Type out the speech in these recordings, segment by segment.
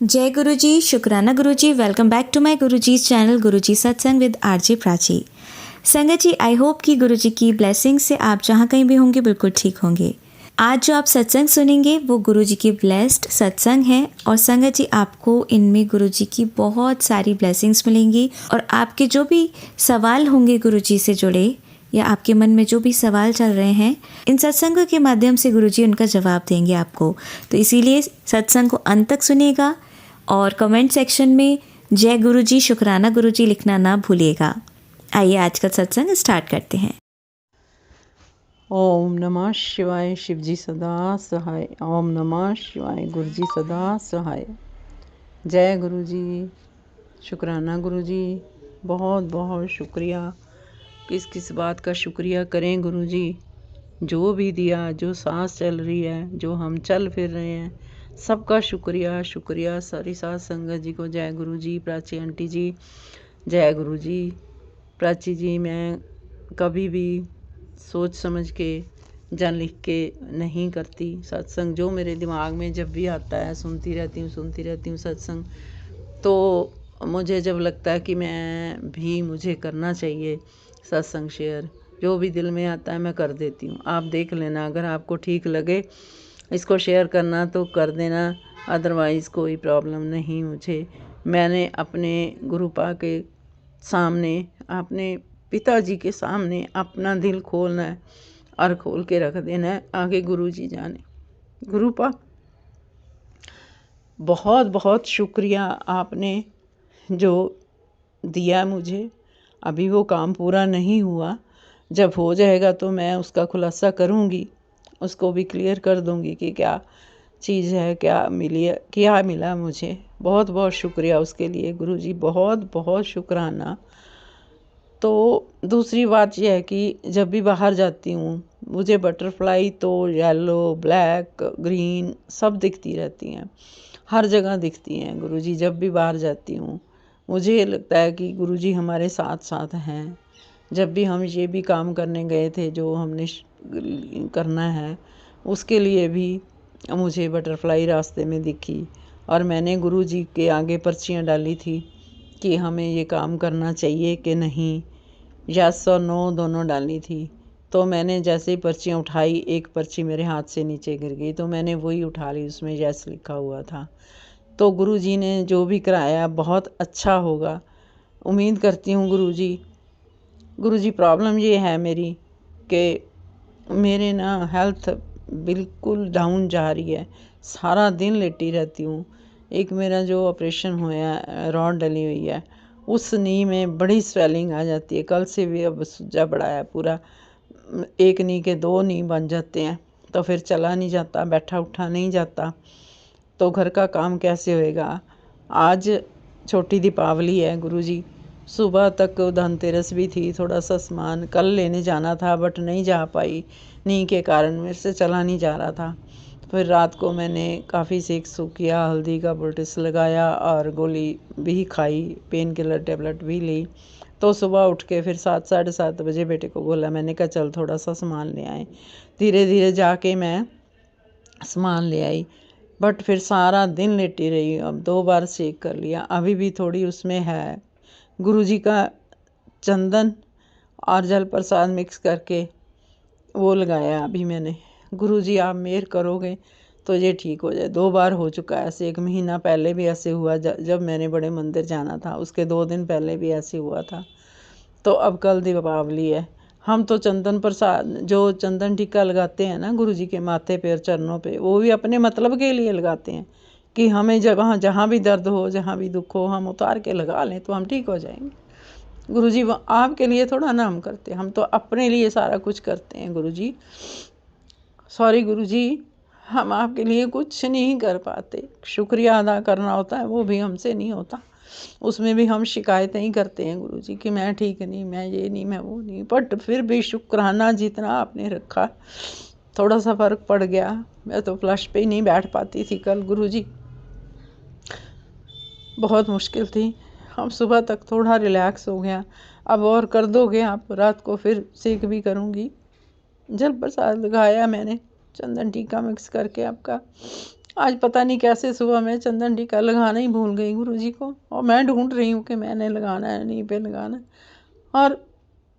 जय गुरु जी, शुक्राना गुरु जी। Welcome back to my Guru ji channel गुरु जी सत्संग विद आरजे प्राची। संगत जी, आई होप कि गुरु जी की ब्लेसिंग से आप जहाँ कहीं भी होंगे बिल्कुल ठीक होंगे। आज जो आप सत्संग सुनेंगे वो गुरु जी की ब्लेस्ड सत्संग है और संगत जी आपको इनमें गुरु जी की बहुत सारी ब्लेसिंग्स मिलेंगी और आपके जो भी सवाल होंगे गुरु जी से जुड़े या आपके मन में जो भी सवाल चल रहे हैं, इन सत्संगों के माध्यम से गुरुजी उनका जवाब देंगे आपको। तो इसीलिए सत्संग को अंत तक सुनिएगा और कमेंट सेक्शन में जय गुरुजी, शुक्राना गुरुजी लिखना ना भूलिएगा। आइए आज का सत्संग स्टार्ट करते हैं। ओम नमः शिवाय, शिवजी सदा सहाय। ओम नमः शिवाय, गुरुजी सदा सहाय। जय गुरुजी, शुक्राना गुरुजी, बहुत बहुत शुक्रिया। किस किस बात का शुक्रिया करें गुरुजी, जो भी दिया, जो सांस चल रही है, जो हम चल फिर रहे हैं, सबका शुक्रिया शुक्रिया। सारी साथ संगत जी को जय गुरुजी। प्राची आंटी जी जय गुरुजी। प्राची जी, मैं कभी भी सोच समझ के जान लिख के नहीं करती सत्संग। जो मेरे दिमाग में जब भी आता है सुनती रहती हूँ सत्संग। तो मुझे जब लगता है कि मुझे करना चाहिए सत्संग शेयर, जो भी दिल में आता है मैं कर देती हूँ। आप देख लेना, अगर आपको ठीक लगे इसको शेयर करना तो कर देना, अदरवाइज़ कोई प्रॉब्लम नहीं मुझे। मैंने अपने गुरुपा के सामने, अपने पिताजी के सामने अपना दिल खोलना है और खोल के रख देना है। आगे गुरुजी जाने। गुरुपा, बहुत बहुत शुक्रिया आपने जो दिया मुझे। अभी वो काम पूरा नहीं हुआ, जब हो जाएगा तो मैं उसका खुलासा करूँगी, उसको भी क्लियर कर दूँगी कि क्या चीज़ है, क्या मिला मुझे। बहुत बहुत शुक्रिया उसके लिए गुरुजी, बहुत बहुत शुक्राना। तो दूसरी बात यह है कि जब भी बाहर जाती हूँ मुझे बटरफ्लाई तो येलो, ब्लैक, ग्रीन सब दिखती रहती हैं, हर जगह दिखती हैं गुरुजी। जब भी बाहर जाती हूँ मुझे लगता है कि गुरुजी हमारे साथ साथ हैं। जब भी हम ये भी काम करने गए थे जो हमने करना है, उसके लिए भी मुझे बटरफ्लाई रास्ते में दिखी और मैंने गुरुजी के आगे पर्चियाँ डाली थी कि हमें ये काम करना चाहिए कि नहीं, यस और नो दोनों डाली थी। तो मैंने जैसे ही पर्चियाँ उठाई, एक पर्ची मेरे हाथ से नीचे गिर गई तो मैंने वही उठा ली, उसमें यस लिखा हुआ था। तो गुरुजी ने जो भी कराया बहुत अच्छा होगा, उम्मीद करती हूँ गुरुजी। गुरुजी, प्रॉब्लम ये है मेरी कि मेरे ना हेल्थ बिल्कुल डाउन जा रही है, सारा दिन लेटी रहती हूँ। एक मेरा जो ऑपरेशन हुआ, रॉड डली हुई है, उस नी में बड़ी स्वेलिंग आ जाती है। कल से भी अब सूजा पड़ा है पूरा, एक नी के दो नी बन जाते हैं, तो फिर चला नहीं जाता, बैठा उठा नहीं जाता, तो घर का काम कैसे होएगा। आज छोटी दीपावली है गुरुजी, सुबह तक धनतेरस भी थी, थोड़ा सा सामान कल लेने जाना था बट नहीं जा पाई, नी के कारण मेरे से चला नहीं जा रहा था। फिर रात को मैंने काफ़ी सेक सूख किया, हल्दी का पोल्टिस लगाया और गोली भी खाई, पेन किलर टेबलेट भी ली। तो सुबह उठ के फिर 7 साढ़े 7 बजे बेटे को बोला, मैंने कहा चल थोड़ा सा सामान ले आए। धीरे धीरे जाके मैं सामान ले आई, बट फिर सारा दिन लेटी रही। अब 2 बार सेक कर लिया, अभी भी थोड़ी उसमें है। गुरुजी का चंदन और जल प्रसाद मिक्स करके वो लगाया अभी मैंने। गुरुजी, आप मेहर करोगे तो ये ठीक हो जाए। 2 बार हो चुका है ऐसे, 1 महीना पहले भी ऐसे हुआ जब मैंने बड़े मंदिर जाना था, उसके 2 दिन पहले भी ऐसे हुआ था। तो अब कल दीपावली है, हम तो चंदन प्रसाद, जो चंदन टीका लगाते हैं ना गुरुजी के माथे पे और चरणों पे, वो भी अपने मतलब के लिए लगाते हैं कि हमें जहाँ भी दर्द हो, जहाँ भी दुख हो, हम उतार के लगा लें तो हम ठीक हो जाएंगे। गुरुजी, आपके लिए थोड़ा ना हम करते, हम तो अपने लिए सारा कुछ करते हैं गुरुजी। सॉरी गुरुजी, हम आपके लिए कुछ नहीं कर पाते। शुक्रिया अदा करना होता है, वो भी हमसे नहीं होता। उसमें भी हम शिकायतें ही करते हैं गुरुजी कि मैं ठीक नहीं, मैं ये नहीं, मैं वो नहीं। बट फिर भी शुक्राना जितना आपने रखा, थोड़ा सा फ़र्क पड़ गया। मैं तो फ्लश पे ही नहीं बैठ पाती थी कल गुरुजी, बहुत मुश्किल थी। अब सुबह तक थोड़ा रिलैक्स हो गया। अब और कर दोगे आप, रात को फिर सेक भी करूँगी। जल प्रसाद लगाया मैंने, चंदन टीका मिक्स करके आपका, आज पता नहीं कैसे सुबह मैं चंदन टीका लगाना ही भूल गई गुरुजी को, और मैं ढूंढ रही हूँ कि मैंने लगाना है नहीं पे लगाना है। और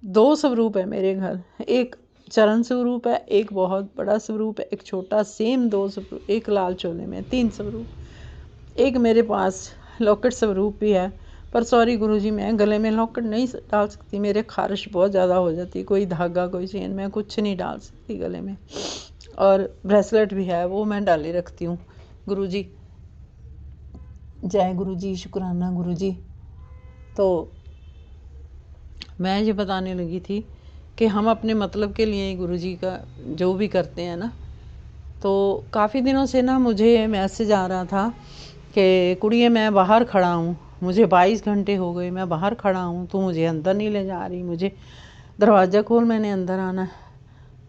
2 स्वरूप है मेरे घर, एक चरण स्वरूप है, एक बहुत बड़ा स्वरूप है, एक छोटा, सेम 2 स्वरूप, एक लाल चोले में 3 स्वरूप। एक मेरे पास लॉकेट स्वरूप भी है, पर सॉरी गुरुजी मैं गले में लॉकेट नहीं डाल सकती, मेरे खारिश बहुत ज़्यादा हो जाती, कोई धागा कोई चेन मैं कुछ नहीं डाल सकती गले में। और ब्रेसलेट भी है, वो मैं डाले रखती हूँ। गुरुजी जय गुरुजी, शुक्राना गुरुजी। तो मैं ये बताने लगी थी कि हम अपने मतलब के लिए गुरुजी का जो भी करते हैं ना, तो काफ़ी दिनों से ना मुझे मैसेज आ रहा था कि कुड़िए मैं बाहर खड़ा हूँ, मुझे 22 घंटे हो गए मैं बाहर खड़ा हूँ, तो मुझे अंदर नहीं ले जा रही, मुझे दरवाज़ा खोल, मैंने अंदर आना है।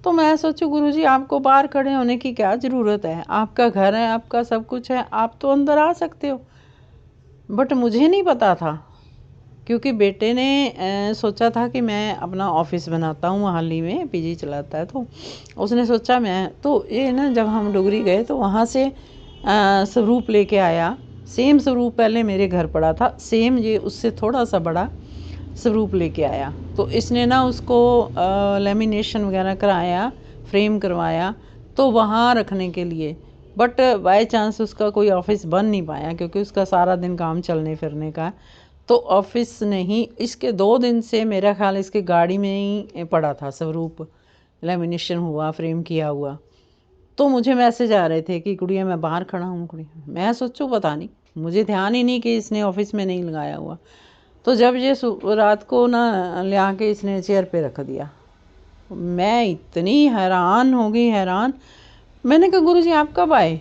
तो मैं सोचूं गुरुजी आपको बाहर खड़े होने की क्या ज़रूरत है, आपका घर है, आपका सब कुछ है, आप तो अंदर आ सकते हो। बट मुझे नहीं पता था, क्योंकि बेटे ने सोचा था कि मैं अपना ऑफिस बनाता हूँ, हाल ही में पीजी चलाता है, तो उसने सोचा मैं तो ये ना, जब हम डुगरी गए तो वहाँ से स्वरूप लेके आया। सेम स्वरूप पहले मेरे घर पड़ा था, सेम ये उससे थोड़ा सा बड़ा स्वरूप लेके आया। तो इसने ना उसको लेमिनेशन वगैरह कराया, फ्रेम करवाया, तो वहाँ रखने के लिए। बट बाय चांस उसका कोई ऑफिस बन नहीं पाया, क्योंकि उसका सारा दिन काम चलने फिरने का। तो ऑफिस नहीं, इसके 2 दिन से मेरा ख्याल इसके गाड़ी में ही पड़ा था स्वरूप, लेमिनेशन हुआ, फ्रेम किया हुआ। तो मुझे मैसेज आ रहे थे कि कुड़िया मैं बाहर खड़ा हूँ, कुड़िया। मैं सोचूं पता नहीं, मुझे ध्यान ही नहीं कि इसने ऑफिस में नहीं लगाया हुआ। तो जब ये रात को ना ले आके इसने चेयर पे रख दिया, मैं इतनी हैरान हो गई, हैरान। मैंने कहा गुरुजी आप कब आए,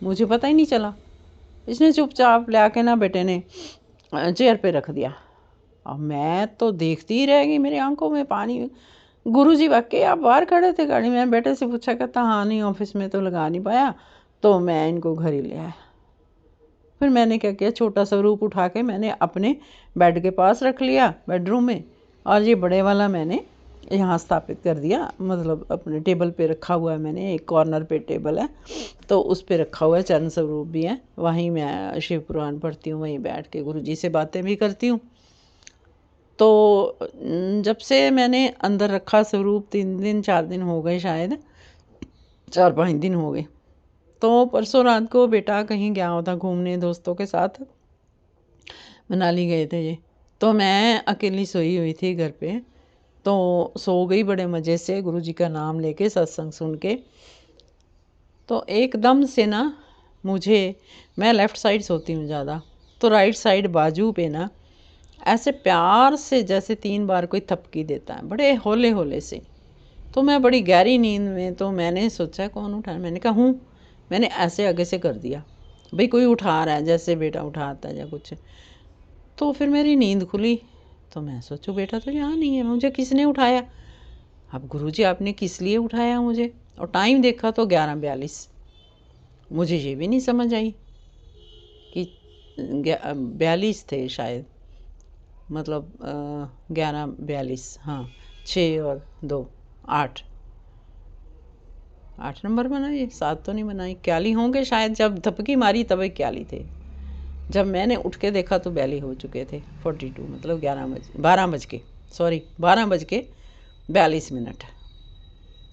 मुझे पता ही नहीं चला। इसने चुपचाप ले आके ना बेटे ने चेयर पे रख दिया। अब मैं तो देखती ही रह गई, मेरी आंखों में पानी। गुरुजी वाकई आप बाहर खड़े थे गाड़ी में? बेटे से पूछा, कहता हाँ नहीं, ऑफिस में तो लगा नहीं पाया, तो मैं इनको घर ही ले आया। फिर मैंने क्या किया, छोटा सा रूप उठा के मैंने अपने बेड के पास रख लिया, बेडरूम में, और ये बड़े वाला मैंने यहाँ स्थापित कर दिया, मतलब अपने टेबल पे रखा हुआ है मैंने, एक कॉर्नर पे टेबल है, तो उस पे रखा हुआ है, चरण स्वरूप भी है, वहीं मैं शिव पुराण पढ़ती हूँ, वहीं बैठ के गुरुजी से बातें भी करती हूँ। तो जब से मैंने अंदर रखा स्वरूप 3 दिन 4 दिन हो गए, शायद 4-5 दिन हो गए। तो परसों रात को बेटा कहीं गया होता घूमने दोस्तों के साथ, मनाली गए थे ये, तो मैं अकेली सोई हुई थी घर पे। तो सो गई बड़े मज़े से, गुरुजी का नाम लेके, सत्संग सुन के। तो एकदम से ना मुझे, मैं लेफ़्ट साइड सोती हूँ ज़्यादा, तो राइट साइड बाजू पे ना ऐसे प्यार से जैसे 3 बार कोई थपकी देता है, बड़े हौले हौले से। तो मैं बड़ी गहरी नींद में, तो मैंने सोचा कौन उठाया, मैंने कहा हूँ, मैंने ऐसे आगे से कर दिया, भाई कोई उठा रहा है, जैसे बेटा उठाता है या कुछ। तो फिर मेरी नींद खुली, तो मैं सोचूं बेटा तो यहाँ नहीं है, मुझे किसने उठाया। अब गुरुजी आपने किस लिए उठाया मुझे, और टाइम देखा तो 11:42। मुझे ये भी नहीं समझ आई कि 42 थे शायद, मतलब 11:42, हाँ 6 और 2 8 8 नंबर बना, ये 7 तो नहीं बना, 41 होंगे शायद, जब धपकी मारी तब 41 थे, जब मैंने उठ के देखा तो 42 हो चुके थे, 42, मतलब 12 बज के, सॉरी 12:42,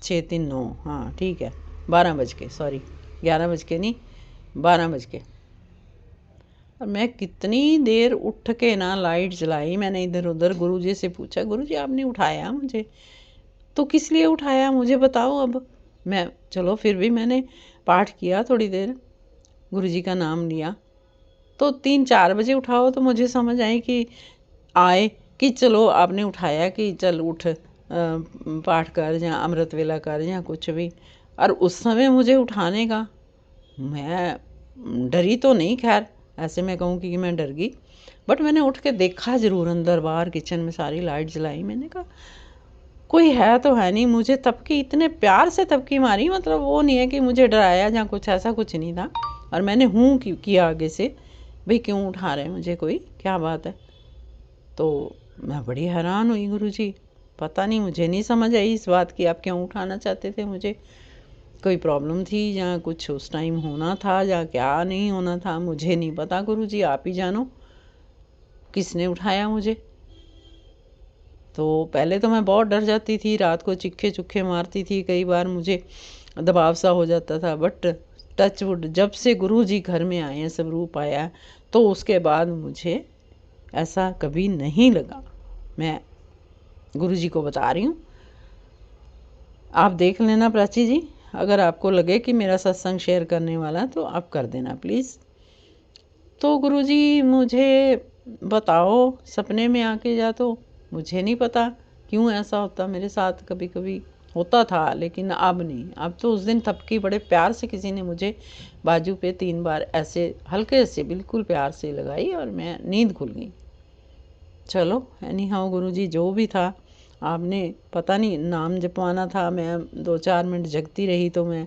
6-3-9, हाँ ठीक है, 12 बज के, सॉरी 11 बज के नहीं, 12 बज के। और मैं कितनी देर उठ के ना लाइट जलाई, मैंने इधर उधर गुरुजी से पूछा, गुरुजी आपने उठाया मुझे, तो किस लिए उठाया मुझे बताओ। अब मैं, चलो फिर भी मैंने पाठ किया थोड़ी देर, गुरुजी का नाम लिया। तो 3-4 बजे उठाओ तो मुझे समझ आई कि आए कि चलो आपने उठाया कि चल उठ, पाठ कर या अमृत वेला कर या कुछ भी। और उस समय मुझे उठाने का, मैं डरी तो नहीं, खैर ऐसे मैं कहूँ कि मैं डर गई, बट मैंने उठ के देखा ज़रूर, अंदर बाहर किचन में सारी लाइट जलाई। मैंने कहा कोई है तो है नहीं। मुझे तबकी, इतने प्यार से तबकी मारी, मतलब वो नहीं है कि मुझे डराया या कुछ, ऐसा कुछ नहीं था। और मैंने हूँ किया आगे से, भाई क्यों उठा रहे हैं मुझे, कोई क्या बात है। तो मैं बड़ी हैरान हुई, गुरुजी पता नहीं, मुझे नहीं समझ आई इस बात की, आप क्यों उठाना चाहते थे मुझे। कोई प्रॉब्लम थी या कुछ उस टाइम होना था या क्या नहीं होना था, मुझे नहीं पता गुरुजी, आप ही जानो किसने उठाया मुझे। तो पहले तो मैं बहुत डर जाती थी, रात को चिक्के चुक्के मारती थी, कई बार मुझे दबाव सा हो जाता था। बट टच वुड, जब से गुरुजी घर में आए हैं, सब रूप आया है, तो उसके बाद मुझे ऐसा कभी नहीं लगा। मैं गुरुजी को बता रही हूँ, आप देख लेना प्राची जी, अगर आपको लगे कि मेरा सत्संग शेयर करने वाला तो आप कर देना प्लीज़। तो गुरुजी मुझे बताओ, सपने में आके जा, तो मुझे नहीं पता क्यों ऐसा होता, मेरे साथ कभी कभी होता था लेकिन अब नहीं। अब तो उस दिन थपकी बड़े प्यार से किसी ने मुझे बाजू पे 3 बार ऐसे हल्के से बिल्कुल प्यार से लगाई और मैं नींद खुल गई। चलो एनी हाउ गुरुजी, जो भी था, आपने पता नहीं नाम जपवाना था, मैं 2-4 मिनट जगती रही तो मैं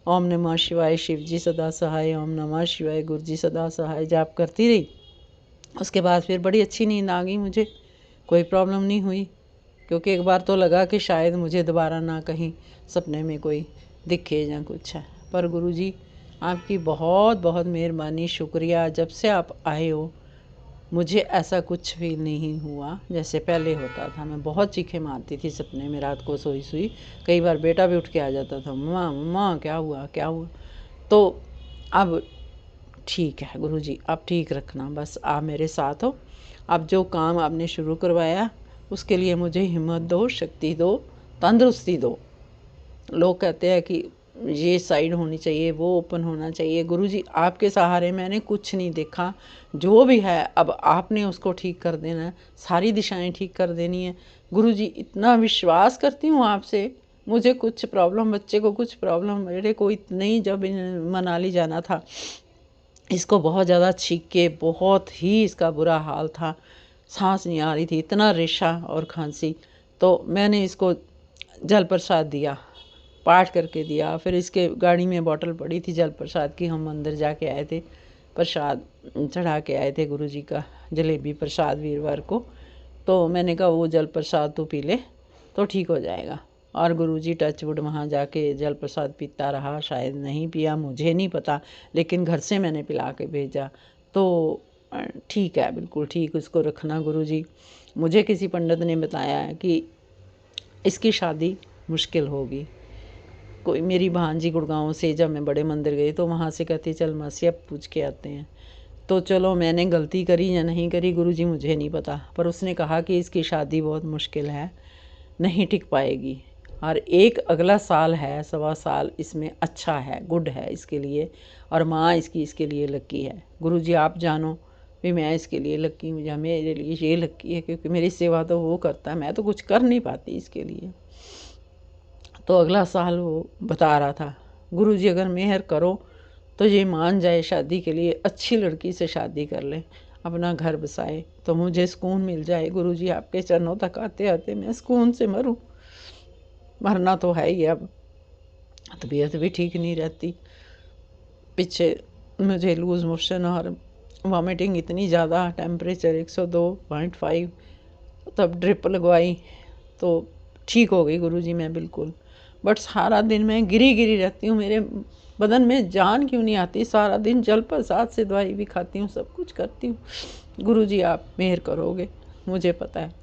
ओम नमः शिवाय, शिव जी सदा सहाय, ओम नमः शिवाय, गुरु जी सदा सहाय जाप करती रही। उसके बाद फिर बड़ी अच्छी नींद आ गई मुझे, कोई प्रॉब्लम नहीं हुई। क्योंकि एक बार तो लगा कि शायद मुझे दोबारा ना कहीं सपने में कोई दिखे या कुछ है। पर गुरुजी आपकी बहुत बहुत मेहरबानी, शुक्रिया। जब से आप आए हो मुझे ऐसा कुछ फील नहीं हुआ जैसे पहले होता था। मैं बहुत चीखें मारती थी सपने में, रात को सोई सोई। कई बार बेटा भी उठ के आ जाता था, मम्मा मम्मा क्या हुआ क्या हुआ। तो अब ठीक है गुरुजी, आप ठीक रखना, बस आप मेरे साथ हो। अब जो काम आपने शुरू करवाया उसके लिए मुझे हिम्मत दो, शक्ति दो, तंदुरुस्ती दो। लोग कहते हैं कि ये साइड होनी चाहिए, वो ओपन होना चाहिए। गुरुजी आपके सहारे मैंने कुछ नहीं देखा, जो भी है अब आपने उसको ठीक कर देना है, सारी दिशाएं ठीक कर देनी है। गुरुजी इतना विश्वास करती हूँ आपसे, मुझे कुछ प्रॉब्लम, बच्चे को कुछ प्रॉब्लम, मेरे को इतनी, जब मनाली जाना था, इसको बहुत ज़्यादा छींके, बहुत ही इसका बुरा हाल था, सांस नहीं आ रही थी, इतना रेशा और खांसी। तो मैंने इसको जल प्रसाद दिया, पाठ करके दिया। फिर इसके गाड़ी में बॉटल पड़ी थी जल प्रसाद की, हम अंदर जाके आए थे, प्रसाद चढ़ा के आए थे गुरुजी का, जलेबी प्रसाद वीरवार को। तो मैंने कहा वो जल प्रसाद तो पी ले तो ठीक हो जाएगा। और गुरुजी टचवुड वहाँ जाके जल प्रसाद पीता रहा, शायद नहीं पिया, मुझे नहीं पता, लेकिन घर से मैंने पिला के भेजा। तो ठीक है, बिल्कुल ठीक उसको रखना गुरुजी। मुझे किसी पंडित ने बताया है कि इसकी शादी मुश्किल होगी। कोई मेरी भांजी गुड़गांव से, जब मैं बड़े मंदिर गई तो वहाँ से कहती चल मासी अब पूछ के आते हैं। तो चलो मैंने गलती करी या नहीं करी गुरुजी मुझे नहीं पता, पर उसने कहा कि इसकी शादी बहुत मुश्किल है, नहीं टिक पाएगी। और एक अगला साल है, 1.25 साल इसमें अच्छा है, गुड है इसके लिए, और माँ इसकी इसके लिए लकी है। गुरुजी आप जानो भी मैं इसके लिए लकी हूँ या मेरे लिए ये लकी है, क्योंकि मेरी सेवा तो वो करता है, मैं तो कुछ कर नहीं पाती इसके लिए। तो अगला साल वो बता रहा था, गुरुजी अगर मेहर करो तो ये मान जाए शादी के लिए, अच्छी लड़की से शादी कर ले, अपना घर बसाए तो मुझे सुकून मिल जाए। गुरुजी आपके चरणों तक आते आते मैं सुकून से मरूं, मरना तो है ही। अब तबीयत भी ठीक नहीं रहती, पीछे मुझे लूज़ मोशन और वॉमिटिंग इतनी ज़्यादा, टेम्परेचर 102.5, तब ड्रिप लगवाई तो ठीक हो गई गुरुजी मैं बिल्कुल। बट सारा दिन मैं गिरी गिरी रहती हूँ, मेरे बदन में जान क्यों नहीं आती। सारा दिन जल प्रसाद से दवाई भी खाती हूँ, सब कुछ करती हूँ। गुरुजी आप मेहर करोगे, मुझे पता है।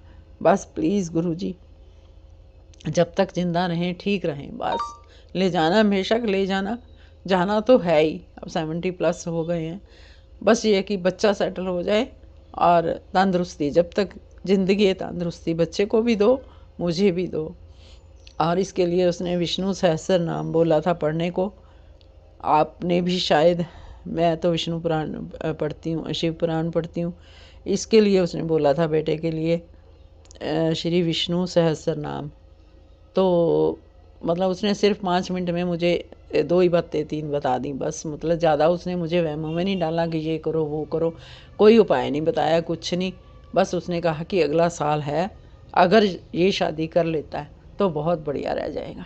बस प्लीज़ गुरुजी जब तक जिंदा रहें, ठीक रहें, बस ले जाना, बेशक ले जाना, जाना तो है ही। अब 70+ हो गए हैं, बस ये है कि बच्चा सेटल हो जाए और तंदुरुस्ती, जब तक ज़िंदगी है तंदुरुस्ती बच्चे को भी दो, मुझे भी दो। और इसके लिए उसने विष्णु सहस्त्र नाम बोला था पढ़ने को, आपने भी शायद, मैं तो विष्णु पुराण पढ़ती हूँ, शिव पुराण पढ़ती हूँ, इसके लिए उसने बोला था बेटे के लिए श्री विष्णु सहस्त्र नाम। तो मतलब उसने सिर्फ 5 मिनट में मुझे 2 ही बातें 3 बता दी बस, मतलब ज़्यादा उसने मुझे वहमों में नहीं डाला कि ये करो वो करो, कोई उपाय नहीं बताया, कुछ नहीं। बस उसने कहा कि अगला साल है, अगर ये शादी कर लेता है तो बहुत बढ़िया रह जाएगा।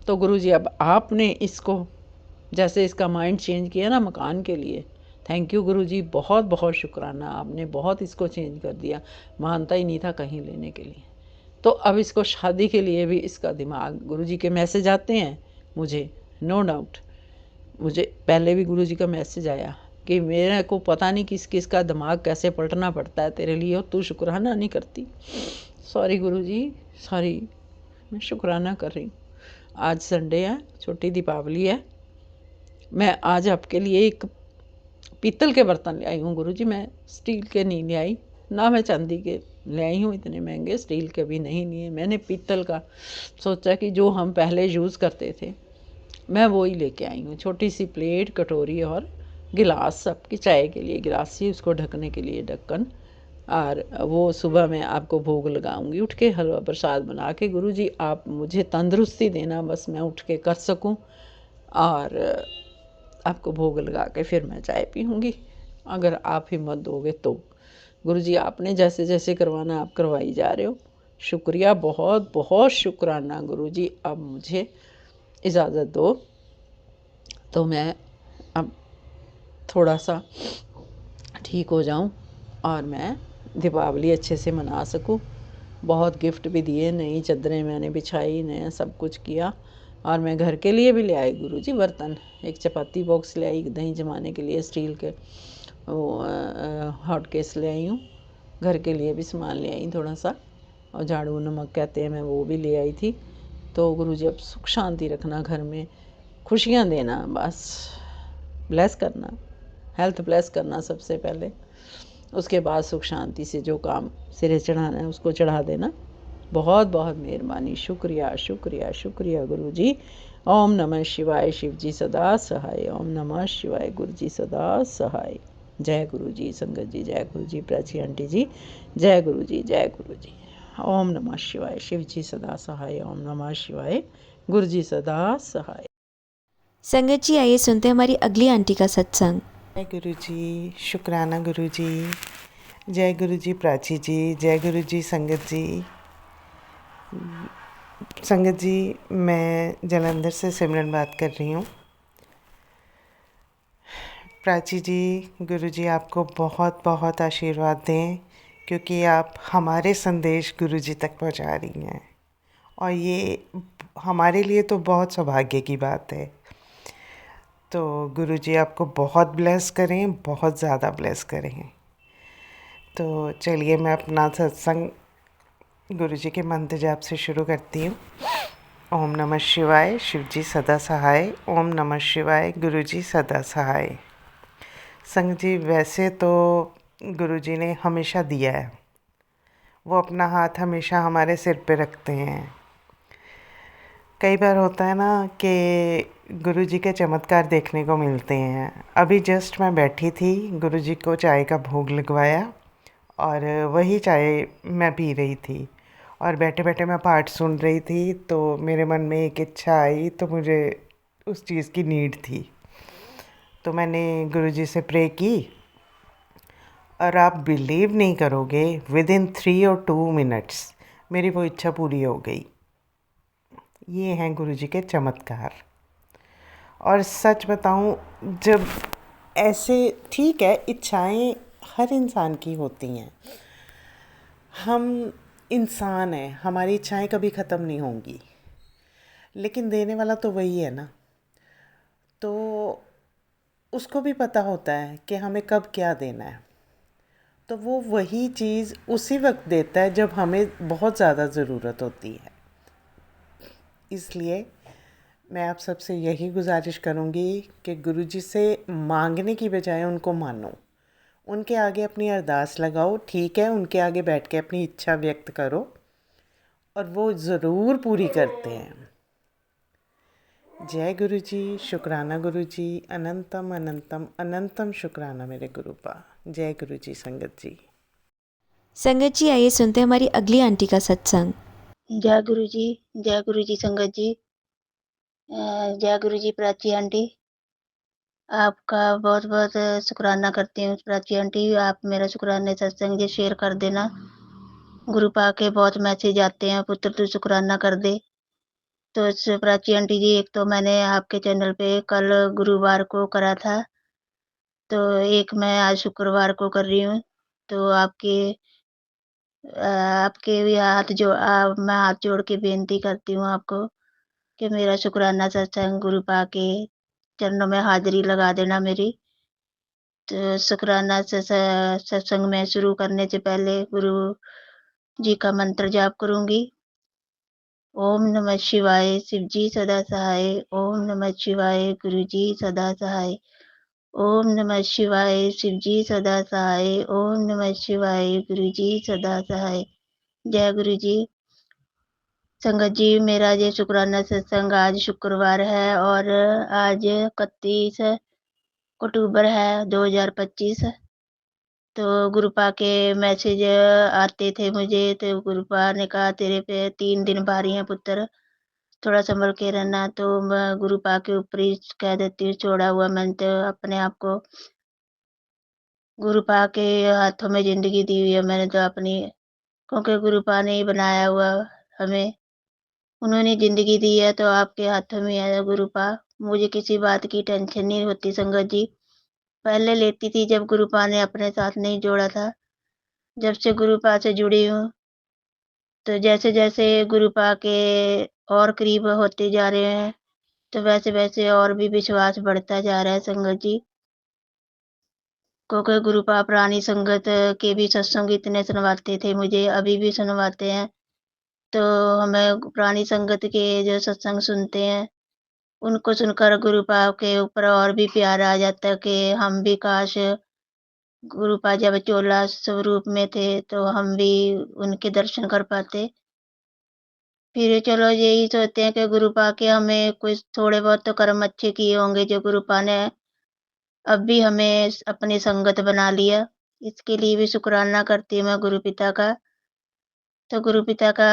तो गुरुजी अब आपने इसको, जैसे इसका माइंड चेंज किया ना मकान के लिए, थैंक यू गुरुजी, बहुत बहुत शुक्राना, आपने बहुत इसको चेंज कर दिया, मानता ही नहीं था कहीं लेने के लिए। तो अब इसको शादी के लिए भी इसका दिमाग, गुरुजी के मैसेज आते हैं मुझे नो डाउट। मुझे पहले भी गुरुजी का मैसेज आया कि मेरे को पता नहीं किस किस का दिमाग कैसे पलटना पड़ता है तेरे लिए, और तू शुक्राना नहीं करती। सॉरी गुरुजी, सॉरी। मैं शुक्राना कर रही हूँ। आज संडे है, छोटी दीपावली है। मैं आज आपके लिए एक पीतल के बर्तन ले आई हूँ गुरुजी। मैं स्टील के नहीं ले आई, ना मैं चांदी के ले आई हूँ, इतने महंगे स्टील के भी नहीं लिए। मैंने पीतल का सोचा कि जो हम पहले यूज़ करते थे मैं वो ही लेके आई हूँ। छोटी सी प्लेट, कटोरी और गिलास, सबकी चाय के लिए गिलास ही, उसको ढकने के लिए ढक्कन। और वो सुबह मैं आपको भोग लगाऊंगी उठ के, हलवा प्रसाद बना के। गुरुजी आप मुझे तंदुरुस्ती देना, बस मैं उठ के कर सकूं, और आपको भोग लगा के फिर मैं चाय पीऊँगी, अगर आप हिम्मत दोगे तो। गुरुजी आपने जैसे जैसे करवाना आप करवाई जा रहे हो। शुक्रिया, बहुत बहुत शुक्राना गुरुजी। अब मुझे इजाज़त दो तो मैं अब थोड़ा सा ठीक हो जाऊं और मैं दीपावली अच्छे से मना सकूं। बहुत गिफ्ट भी दिए, नई चादरें मैंने बिछाई, नया सब कुछ किया। और मैं घर के लिए भी ले आई गुरुजी बर्तन। एक चपाती बॉक्स ले आई, दही जमाने के लिए स्टील के वो हॉट केस ले आई हूँ। घर के लिए भी सामान ले आई थोड़ा सा, और झाड़ू नमक कहते हैं, मैं वो भी ले आई थी। तो गुरुजी अब सुख शांति रखना घर में, खुशियाँ देना, बस ब्लेस करना, हेल्थ ब्लेस करना सबसे पहले। उसके बाद सुख शांति से जो काम सिरे चढ़ाना है उसको चढ़ा देना। बहुत बहुत मेहरबानी, शुक्रिया शुक्रिया शुक्रिया गुरुजी। ओम नमः शिवाय, शिव जी सदा सहाय। ओम नमः शिवाय, गुरु जी सदा सहाय। जय गुरु जी संगत जी, जय गुरु जी प्राची आंटी जी, जय गुरु जी, जय गुरु जी। ओम नमः शिवाय, शिव जी सदा सहाय। ओम नमः शिवाय, गुरु जी सदा सहाय। संगत जी आइए सुनते हैं हमारी अगली आंटी का सत्संग। जय गुरु जी, शुक्राना गुरु जी, जय गुरु जी प्राची जी, जय गुरु जी संगत जी। संगत जी, मैं जलंधर से सिमरन बात कर रही हूँ। प्राची जी, गुरु जी आपको बहुत बहुत आशीर्वाद दें, क्योंकि आप हमारे संदेश गुरु जी तक पहुँचा रही हैं, और ये हमारे लिए तो बहुत सौभाग्य की बात है। तो गुरु जी आपको बहुत ब्लेस करें, बहुत ज़्यादा ब्लेस करें। तो चलिए मैं अपना सत्संग गुरु जी के मंत्र जाप से शुरू करती हूँ। ओम नमः शिवाय, शिव जी सदा सहाय। ओम नमः शिवाय, गुरु जी सदा सहाय। संग जी, वैसे तो गुरु जी ने हमेशा दिया है, वो अपना हाथ हमेशा हमारे सिर पे रखते हैं। कई बार होता है ना कि गुरु जी के चमत्कार देखने को मिलते हैं। अभी जस्ट मैं बैठी थी, गुरु जी को चाय का भोग लगवाया, और वही चाय मैं पी रही थी, और बैठे बैठे मैं पाठ सुन रही थी। तो मेरे मन में एक इच्छा आई, तो मुझे उस चीज़ की नीड थी, तो मैंने गुरुजी से प्रे की, और आप बिलीव नहीं करोगे, विद इन 3 और 2 मिनट्स मेरी वो इच्छा पूरी हो गई। ये हैं गुरुजी के चमत्कार। और सच बताऊं, जब ऐसे, ठीक है, इच्छाएं हर इंसान की होती हैं, हम इंसान हैं, हमारी इच्छाएं कभी ख़त्म नहीं होंगी, लेकिन देने वाला तो वही है ना। तो उसको भी पता होता है कि हमें कब क्या देना है, तो वो वही चीज़ उसी वक्त देता है जब हमें बहुत ज़्यादा ज़रूरत होती है। इसलिए मैं आप सबसे यही गुजारिश करूँगी कि गुरुजी से मांगने की बजाय उनको मानो, उनके आगे अपनी अरदास लगाओ। ठीक है, उनके आगे बैठ के अपनी इच्छा व्यक्त करो, और वो ज़रूर पूरी करते हैं। जय गुरु जी, शुक्राना गुरु जी, अनंतम अनंतम अनंतम शुक्राना मेरे गुरुपा। जय गुरु जी संगत जी। संगत जी आइए सुनते हैं हमारी अगली आंटी का सत्संग। जय गुरु जी, जय गुरु जी संगत जी। जय गुरु जी प्राची आंटी। आपका बहुत बहुत शुक्राना करती हूँ प्राची आंटी। आप मेरा शुक्राने सत्संग जी शेयर कर देना। गुरु पा के बहुत मैसेज आते हैं, पुत्र तू शुक्राना कर दे। तो प्राची आंटी जी, एक तो मैंने आपके चैनल पे कल गुरुवार को करा था, तो एक मैं आज शुक्रवार को कर रही हूँ। तो आपके भी मैं हाथ जोड़ के बेनती करती हूँ आपको कि मेरा शुक्राना सत्संग गुरु पाके चरणों में हाज़िरी लगा देना मेरी। तो शुक्राना सत्संग में शुरू करने से पहले गुरु जी का मंत्र जाप करूँगी। ओम नमः शिवाय शिव जी सदा सहाय। ओम नमः शिवाय गुरु जी सदा सहाय। ओम नमः शिवाय शिव जी सदा सहाय। ओम नमः शिवाय गुरु जी सदा सहाय। जय गुरु जी। संगत जी, मेरा ये शुक्राना सत्संग आज शुक्रवार है और आज 31 अक्टूबर है 2025। तो गुरुपा के मैसेज आते थे मुझे, तो गुरुपा ने कहा तेरे पे 3 दिन भारी हैं पुत्र, थोड़ा संभल के रहना। तो मैं गुरुपा के ऊपर ही कह देती हूँ छोड़ा हुआ, मैंने तो अपने आप को गुरुपा के हाथों में जिंदगी दी हुई है मैंने तो अपनी, क्योंकि गुरुपा ने ही बनाया हुआ हमें, उन्होंने जिंदगी दी है तो आपके हाथों में है गुरुपा। मुझे किसी बात की टेंशन नहीं होती संगत जी, पहले लेती थी जब गुरुपा ने अपने साथ नहीं जोड़ा था। जब से गुरुपा से जुड़ी हूँ तो जैसे जैसे गुरुपा के और करीब होते जा रहे हैं तो वैसे वैसे और भी विश्वास बढ़ता जा रहा है संगत जी, क्योंकि गुरुपा पुरानी संगत के भी सत्संग इतने सुनवाते थे मुझे, अभी भी सुनवाते हैं। तो हमें पुरानी संगत के जो सत्संग सुनते हैं उनको सुनकर गुरुपा के ऊपर और भी प्यार आ जाता है कि हम भी काश गुरुपा जब चोला स्वरूप में थे तो हम भी उनके दर्शन कर पाते। फिर चलो यही सोचते हैं कि गुरुपा के हमें कुछ थोड़े बहुत तो कर्म अच्छे किए होंगे जो गुरुपा ने अब भी हमें अपनी संगत बना लिया। इसके लिए भी शुक्राना करती हूँ मैं गुरु पिता का। तो गुरु पिता का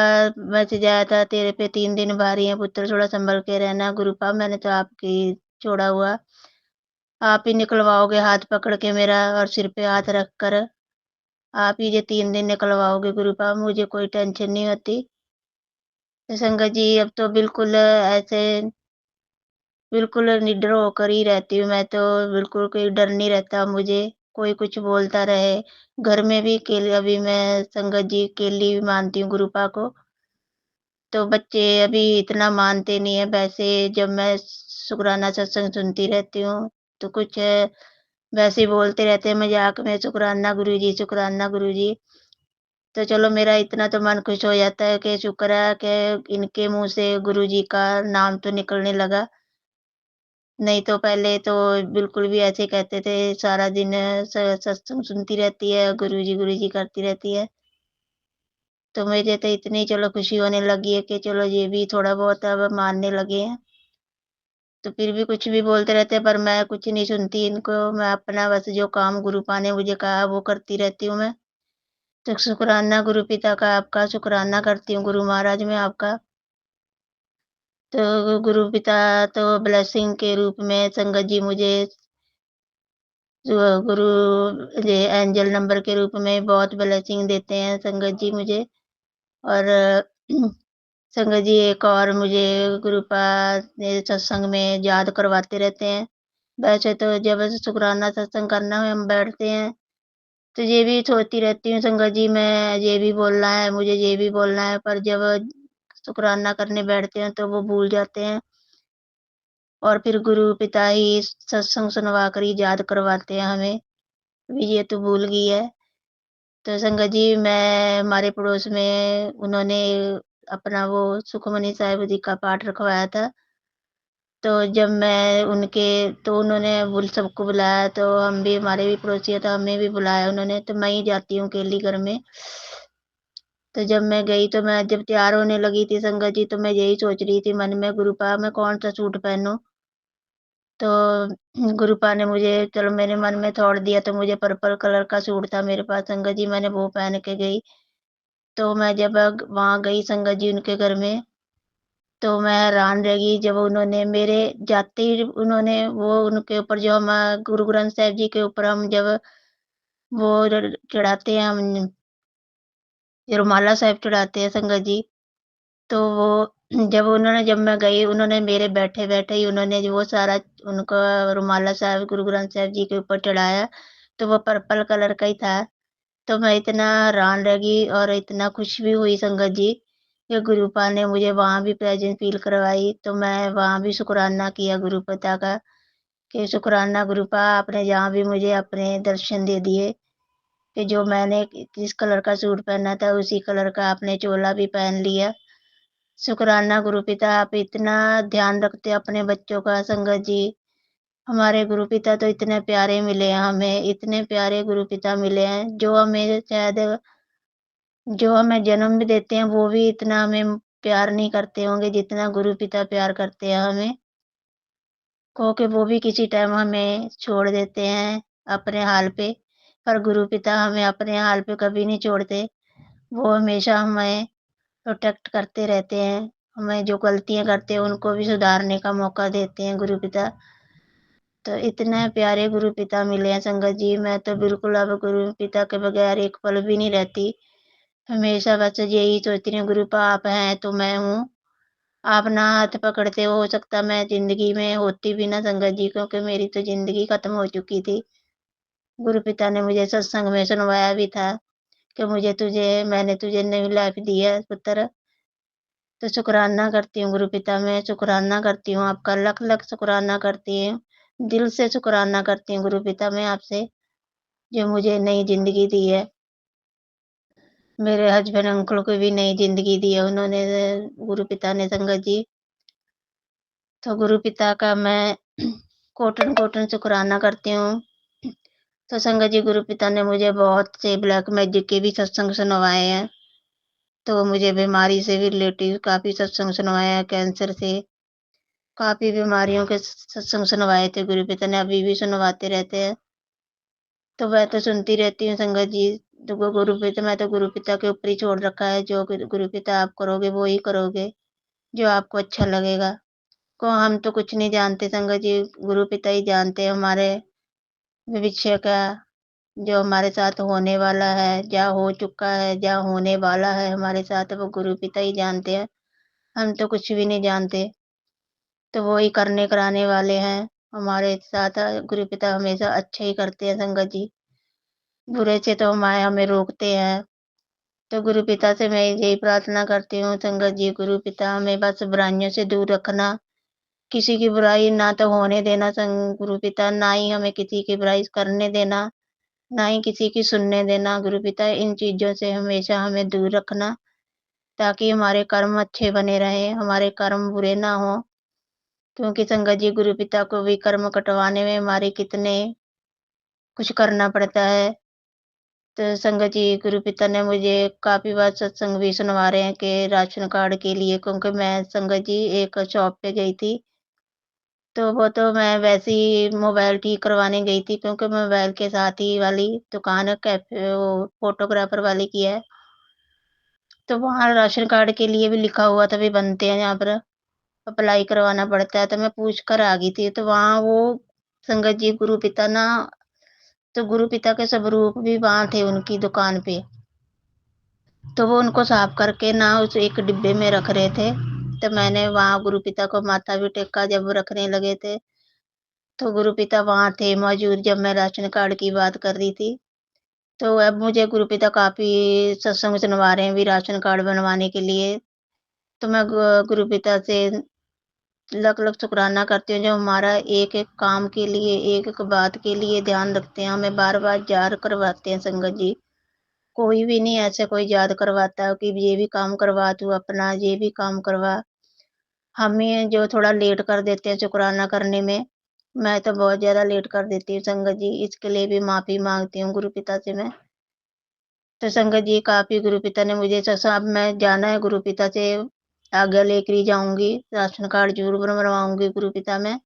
मैसेज आया था तेरे पे 3 दिन भारी हैं पुत्र, थोड़ा संभल के रहना। गुरुपा मैंने तो आपकी छोड़ा हुआ, आप ही निकलवाओगे हाथ पकड़ के मेरा और सिर पे हाथ रख कर, आप ही ये 3 दिन निकलवाओगे गुरुपा, मुझे कोई टेंशन नहीं होती। तो संगत जी अब तो बिल्कुल ऐसे बिल्कुल निडर होकर ही रहती हूँ मैं तो, बिल्कुल कोई डर नहीं रहता मुझे, कोई कुछ बोलता रहे। घर में भी अकेले अभी मैं संगत जी अकेली मानती हूँ गुरुपा को, तो बच्चे अभी इतना मानते नहीं है। वैसे जब मैं शुक्राना सत्संग सुनती रहती हूँ तो कुछ वैसे ही बोलते रहते हैं मजाक में शुक्राना गुरुजी, शुक्राना गुरुजी। तो चलो मेरा इतना तो मन खुश हो जाता है कि शुक्र है कि इनके मुंह से गुरुजी का नाम तो निकलने लगा, नहीं तो पहले तो बिल्कुल भी ऐसे कहते थे सारा दिन सत्संग सुनती रहती है, गुरुजी करती रहती है। तो मुझे तो इतनी चलो खुशी होने लगी है कि चलो ये भी थोड़ा बहुत अब मानने लगे हैं। तो फिर भी कुछ भी बोलते रहते हैं पर मैं कुछ नहीं सुनती इनको, मैं अपना बस जो काम गुरुपा ने मुझे कहा वो करती रहती हूँ मैं। तो शुक्राना गुरु पिता का आपका शुक्राना करती हूँ, गुरु महाराज में आपका। तो गुरु पिता तो ब्लेसिंग के रूप में संगत जी मुझे जो गुरु ये एंजल नंबर के रूप में बहुत ब्लेसिंग देते हैं संगत जी मुझे। और संगत जी एक और मुझे गुरुपा ने सत्संग में याद करवाते रहते हैं। वैसे तो जब शुक्राना सत्संग करना हम बैठते हैं तो ये भी सोचती रहती हूँ संगत जी मैं ये भी बोलना है, मुझे ये भी बोलना है, पर जब शुक्राना करने बैठते हैं तो वो भूल जाते हैं और फिर गुरु पिता ही सत्संग सुनवा कर ही याद करवाते हैं हमें, भी ये तो भूल गई है। तो संगत जी मैं हमारे पड़ोस में उन्होंने अपना वो सुखमनी साहिब जी का पाठ रखवाया था। तो जब मैं उनके तो उन्होंने सबको बुलाया, तो हम भी हमारे भी पड़ोसी है तो हमें भी बुलाया उन्होंने, तो मैं ही जाती हूँ अकेली घर में। तो जब मैं गई तो मैं जब तैयार होने लगी थी संगत जी तो मैं यही सोच रही थी मन में गुरुपा मैं कौन सा सूट पहनूं। तो गुरुपा ने मुझे चलो मेरे मन में थोड़ दिया, तो मुझे पर्पल कलर का सूट था मेरे पास संगत जी, मैंने वो पहन के गई। तो मैं जब वहां गई संगत जी उनके घर में तो मैं हैरान रह गई जब उन्होंने मेरे जाते ही उन्होंने वो उनके ऊपर जो हम गुरु ग्रंथ साहिब जी के ऊपर हम जब वो चढ़ाते हैं हम रुमाला साहिब चढ़ाते हैं संगत जी, तो वो जब मैं गई उन्होंने मेरे बैठे बैठे ही उन्होंने जो वो सारा उनका रुमाला साहिब गुरु ग्रंथ साहिब जी के ऊपर चढ़ाया, तो वो पर्पल कलर का ही था। तो मैं इतना हैरान रह गई और इतना खुश भी हुई संगत जी कि गुरुपा ने मुझे वहाँ भी प्रेज़ेंस फ़ील करवाई, तो मैं वहाँ भी शुकराना किया गुरुपिता का कि शुकराना गुरुपा आपने जहाँ भी मुझे अपने दर्शन दे दिए कि जो मैंने जिस कलर का सूट पहना था उसी कलर का आपने चोला भी पहन लिया। शुकराना गुरुपिता आप इतना ध्यान रखते हैं अपने बच्चों का संगत जी। हमारे गुरुपिता तो इतने प्यारे मिले हैं हमें, इतने प्यारे गुरुपिता मिले हैं जो हमें शायद जो हमें जन्म भी देते हैं वो भी इतना हमें प्यार नहीं करते होंगे जितना गुरुपिता प्यार करते हैं हमें। क्योंकि वो भी किसी टाइम हमें छोड़ देते हैं अपने हाल पे, पर गुरुपिता हमें अपने हाल पे कभी नहीं छोड़ते। वो हमेशा हमें प्रोटेक्ट करते रहते हैं। हमें जो गलतियाँ करते हैं उनको भी सुधारने का मौका देते हैं गुरुपिता। तो इतने प्यारे गुरुपिता मिले हैं संगत जी, मैं तो बिल्कुल अब गुरुपिता के बगैर एक पल भी नहीं रहती। हमेशा बस यही सोचती हूँ गुरुपा आप हैं तो मैं हूँ। आप ना हाथ पकड़ते हो सकता मैं ज़िंदगी में होती भी ना संगत जी क्योंकि मेरी तो ज़िंदगी ख़त्म हो चुकी थी। गुरुपिता ने मुझे सत्संग में सुनवाया भी था कि मैंने तुझे नई लाइफ़ दी है पुत्र। तो शुकराना करती हूँ गुरुपिता मैं शुकराना करती हूँ आपका लख-लख शुकराना करती हूँ। दिल से शुकराना करती हूँ गुरुपिता मैं आपसे, जो मुझे नई ज़िंदगी दी है। मेरे हस्बैंड अंकल को भी नई ज़िंदगी दी है उन्होंने गुरुपिता ने संगत जी। तो गुरुपिता का मैं कोटन-कोटन शुकराना करती हूँ। तो संगत जी गुरुपिता ने मुझे बहुत से ब्लैक मैजिक के भी सत्संग सुनवाए हैं। तो मुझे बीमारी से भी रिलेटिव काफ़ी सत्संग सुनवाए हैं, कैंसर से, काफ़ी बीमारियों के सत्संग सुनवाए थे गुरुपिता ने, अभी भी सुनवाते रहते हैं। तो मैं तो सुनती रहती हूँ संगत जी, तो गुरुपिता मैं तो गुरुपिता के ऊपर ही छोड़ रखा है, जो गुरुपिता आप करोगे वो ही करोगे, जो आपको अच्छा लगेगा। को हम तो कुछ नहीं जानते संगत जी, गुरुपिता ही जानते हैं हमारे भविष्य का, जो हमारे साथ होने वाला है, क्या हो चुका है, क्या होने वाला है हमारे साथ वो गुरुपिता ही जानते हैं। हम तो कुछ भी नहीं जानते। तो वो ही करने कराने वाले हैं हमारे साथ गुरुपिता हमेशा अच्छे ही करते हैं संगत जी। बुरे से तो हमें रोकते हैं। तो गुरुपिता से मैं यही प्रार्थना करती हूँ संगत जी गुरुपिता हमें बस बुराइयों से दूर रखना। किसी की बुराई ना तो होने देना गुरुपिता, ना ही हमें किसी की बुराई करने देना, ना ही किसी की सुनने देना गुरुपिता। इन चीज़ों से हमेशा हमें दूर रखना, ताकि हमारे कर्म अच्छे बने रहें, हमारे कर्म बुरे ना हों। क्योंकि संगत जी गुरुपिता को भी कर्म कटवाने में हमारे कितने कुछ करना पड़ता है। तो संगत जी गुरुपिता ने मुझे काफ़ी बार सत्संग भी सुनवा रहे हैं कि राशन कार्ड के लिए, क्योंकि मैं संगत जी एक शॉप पे गई थी, तो वो तो मैं वैसे ही मोबाइल ठीक करवाने गई थी क्योंकि मोबाइल के साथ ही वाली दुकान है कैफ़े वो फ़ोटोग्राफ़र वाले की है। तो वहाँ राशन कार्ड के लिए भी लिखा हुआ था भी बनते हैं यहाँ पर, अप्लाई करवाना पड़ता है, तो मैं पूछ कर आ गई थी। तो वहाँ वो संगत जी गुरुपिता ना तो गुरुपिता के स्वरूप भी वहाँ थे उनकी दुकान पे। तो वो उनको साफ करके ना उस एक डिब्बे में रख रहे थे। तो मैंने वहाँ गुरुपिता को माथा भी टेका जब वो रखने लगे थे, तो गुरुपिता वहाँ थे मौजूद जब मैं राशन कार्ड की बात कर रही थी। तो अब मुझे गुरुपिता काफ़ी सत्संग सुनवा रहे हैं भी राशन कार्ड बनवाने के लिए। तो मैं गुरुपिता से लख-लख शुकराना करती हूँ जो हमारा एक-एक काम के लिए, एक-एक बात के लिए ध्यान रखते हैं, हमें बार-बार याद करवाते हैं संगत जी। कोई भी नहीं ऐसे कोई याद करवाता कि ये भी काम करवा तू अपना, ये भी काम करवा। हमें जो थोड़ा लेट कर देते हैं शुकराना करने में, मैं तो बहुत ज़्यादा लेट कर देती हूँ संगत जी, इसके लिए भी माफ़ी माँगती हूँ गुरुपिता से मैं। तो संगत जी काफ़ी गुरुपिता ने मुझे अब मैं जाना है गुरुपिता से आज्ञा लेकर ही जाऊँगी, राशन कार्ड ज़रूर बनवाऊँगी गुरुपिता मैं।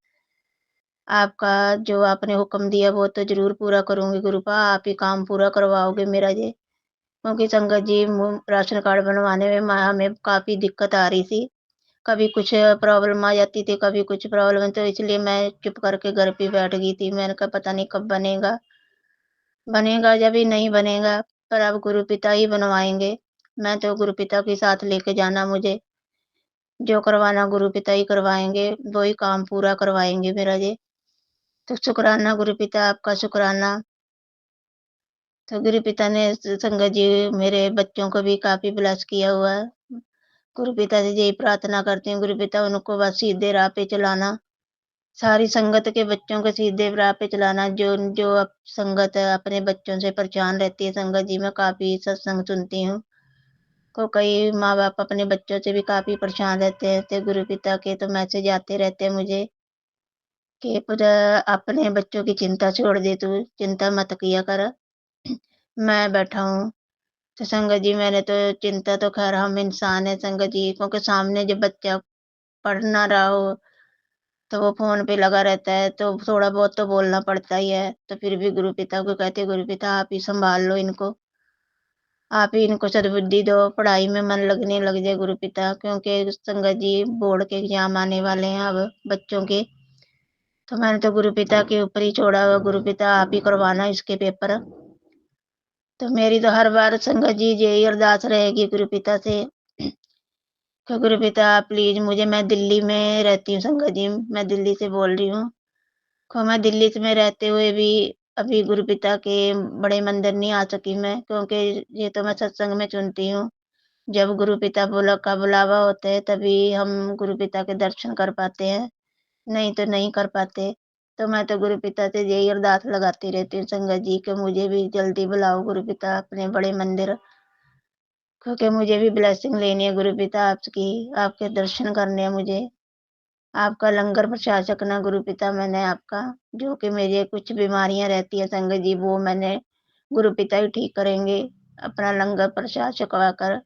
आपका जो आपने हुक्म दिया वो तो ज़रूर पूरा करूँगी गुरुपा, आप ही काम पूरा करवाओगे मेरा ये। क्योंकि संगत जी राशन कार्ड बनवाने में हमें काफ़ी दिक्कत आ रही थी। कभी कुछ प्रॉब्लम आ जाती थी, कभी कुछ प्रॉब्लम, तो इसलिए मैं चुप करके घर पे बैठ गई थी। मैंने कहा पता नहीं कब बनेगा। बनेगा जब ही नहीं बनेगा, पर अब गुरुपिता ही बनवाएँगे। मैं तो गुरुपिता के साथ लेके जाना मुझे, जो करवाना गुरुपिता ही करवाएँगे, वो ही काम पूरा करवाएँगे मेरा ये। तो शुकराना गुरुपिता आपका शुकराना। तो गुरुपिता ने संगत जी मेरे बच्चों को भी काफ़ी ब्लेस किया हुआ है। गुरु पिता से यही प्रार्थना करती हूँ, गुरु पिता उनको बस सीधे राह पे चलाना, सारी संगत के बच्चों को सीधे राह पे चलाना। जो जो संगत अपने बच्चों से परेशान रहती है, संगत जी मैं काफ़ी सत्संग सुनती हूँ। कई माँ बाप अपने बच्चों से भी काफ़ी परेशान रहते हैं, तो गुरु पिता के तो मैसेज आते रहते हैं मुझे कि पूरा अपने बच्चों की चिंता छोड़ दे, तू चिंता मत किया कर, मैं बैठा हूँ। तो संगत जी मैंने तो चिंता तो खैर हम इंसान है संगत जी, क्योंकि सामने जब बच्चा पढ़ ना रहा हो तो वो फ़ोन पे लगा रहता है, तो थोड़ा बहुत तो बोलना पड़ता ही है। तो फिर भी गुरु पिता को कहते हैं, गुरु पिता आप ही सँभाल लो इनको, आप ही इनको सद्बुद्धि दो, पढ़ाई में मन लगने लग जाए गुरु पिता, क्योंकि संगत जी बोर्ड के एग्ज़ाम आने वाले हैं अब बच्चों के। तो मैंने तो गुरु पिता के ऊपर ही छोड़ा हुआ, गुरु पिता आप ही करवाना इसके पेपर। तो मेरी तो हर बार संगत जी यही अरदास रहेगी गुरु पिता से कि गुरु पिता प्लीज़ मुझे, मैं दिल्ली में रहती हूँ संगत जी, मैं दिल्ली से बोल रही हूँ। मैं दिल्ली में रहते हुए भी अभी गुरु पिता के बड़े मंदिर नहीं आ सकी मैं, क्योंकि ये तो मैं सत्संग में सुनती हूँ। जब गुरु पिता का बुलावा होता है तभी हम गुरु पिता के दर्शन कर पाते हैं, नहीं तो नहीं कर पाते। तो मैं तो गुरु पिता से यही अरदास लगाती रहती हूँ संगत जी कि मुझे भी जल्दी बुलाओ गुरु पिता अपने बड़े मंदिर, क्योंकि मुझे भी ब्लेसिंग लेनी है गुरु पिता आपकी, आपके दर्शन करने हैं मुझे। आपका लंगर प्रसाद छकना गुरु पिता मैंने आपका, जो कि मेरे कुछ बीमारियाँ रहती हैं संगत जी, वो मैंने गुरु पिता ही ठीक करेंगे, अपना लंगर प्रसाद छकवा कर।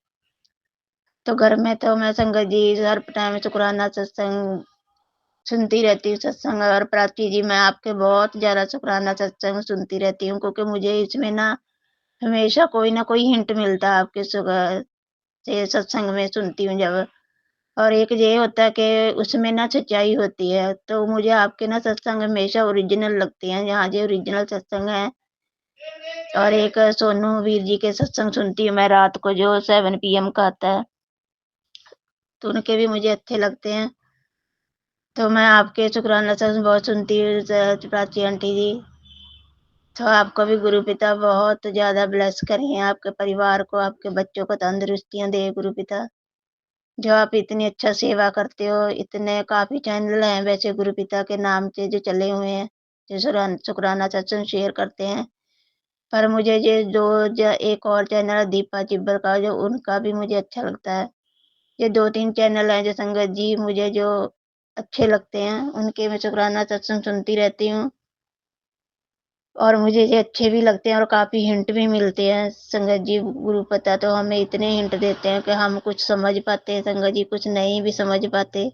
तो घर में तो मैं संगत जी हर टाइम शुक्राना सत्संग सुनती रहती हूँ, सत्संग। और प्राची जी मैं आपके बहुत ज़्यादा शुक्राना सत्संग सुनती रहती हूँ, क्योंकि मुझे इसमें ना हमेशा कोई ना कोई हिंट मिलता है आपके से सत्संग में सुनती हूँ जब। और एक ये होता है कि उसमें ना सच्चाई होती है, तो मुझे आपके ना सत्संग हमेशा ओरिजिनल लगते हैं, जहाँ जो ओरिजिनल सत्संग है। और एक सोनू वीर जी के सत्संग सुनती हूँ मैं रात को, जो 7 PM का आता है, तो उनके भी मुझे अच्छे लगते हैं। तो मैं आपके शुक्राना सत्संग बहुत सुनती हूँ प्राची आंटी जी। तो आपको भी गुरु पिता बहुत ज़्यादा ब्लेस करें, आपके परिवार को, आपके बच्चों को तंदुरुस्तियाँ दे गुरु पिता। जो आप इतनी अच्छा सेवा करते हो, इतने काफ़ी चैनल हैं वैसे गुरु पिता के नाम से जो चले हुए हैं, जो शुक्राना सत्संग शेयर करते हैं। पर मुझे ये एक और चैनल है दीपा चिब्बर का, जो उनका भी मुझे अच्छा लगता है। ये 2-3 चैनल हैं जो संगत जी मुझे जो अच्छे लगते हैं, उनके मैं शुक्राना सत्संग सुनती रहती हूँ। और मुझे ये अच्छे भी लगते हैं और काफ़ी हिंट भी मिलते हैं संगत जी। गुरु पिता तो हमें इतने हिंट देते हैं कि हम कुछ समझ पाते हैं संगत जी, कुछ नहीं भी समझ पाते।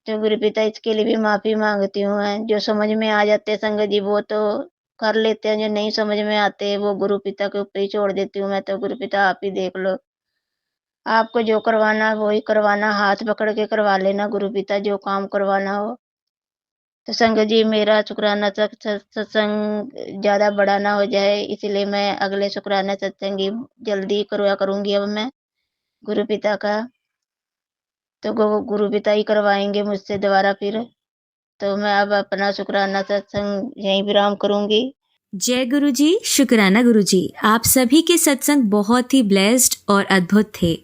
तो गुरु पिता इसके लिए भी माफ़ी माँगती हूँ मैं। जो समझ में आ जाते हैं संगत जी वो तो कर लेते हैं, जो नहीं समझ में आते वो गुरु पिता के ऊपर ही छोड़ देती हूँ मैं, तो गुरु पिता आप ही देख लो। आपको जो करवाना है वो ही करवाना, हाथ पकड़ के करवा लेना गुरु पिता, जो काम करवाना हो। तो संगत जी मेरा शुक्राना सत्संग ज़्यादा बड़ा ना हो जाए, इसलिए मैं अगले शुक्राना सत्संग ही जल्दी करवा करूँगी अब मैं गुरु पिता का। तो गुरु पिता ही करवाएँगे मुझसे दोबारा फिर। तो मैं अब अपना शुक्राना सत्संग यहीं विराम करूँगी। जय गुरु जी, शुक्राना गुरु जी। आप सभी के सत्संग बहुत ही ब्लेस्ड और अद्भुत थे।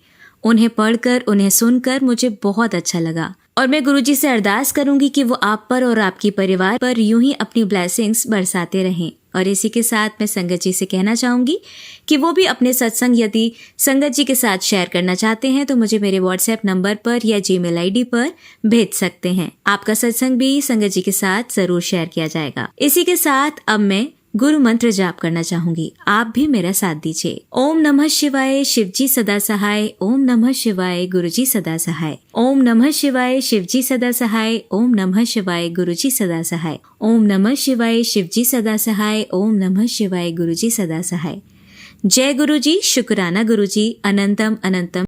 उन्हें पढ़कर, उन्हें सुनकर मुझे बहुत अच्छा लगा और मैं गुरु जी से अरदास करूंगी कि वो आप पर और आपके परिवार पर यूं ही अपनी ब्लेसिंग्स बरसाते रहें। और इसी के साथ मैं संगत जी से कहना चाहूंगी कि वो भी अपने सत्संग यदि संगत जी के साथ शेयर करना चाहते हैं तो मुझे मेरे व्हाट्सएप नंबर पर या जीमेल आईडी पर भेज सकते हैं। आपका सत्संग भी संगत जी के साथ जरूर शेयर किया जाएगा। इसी के साथ अब मैं गुरु मंत्र जाप करना चाहूंगी, आप भी मेरा साथ दीजिए। ओम नमः शिवाय, शिवजी सदा सहाय। ओम नमः शिवाय, गुरुजी सदा सहाय। ओम नमः शिवाय, शिवजी सदा सहाय। ओम नमः शिवाय, गुरुजी सदा सहाय। ओम नमः शिवाय, शिवजी सदा सहाय। ओम नमः शिवाय, गुरुजी सदा सहाय। जय गुरुजी, शुक्राना गुरुजी, अनंतम अनंतम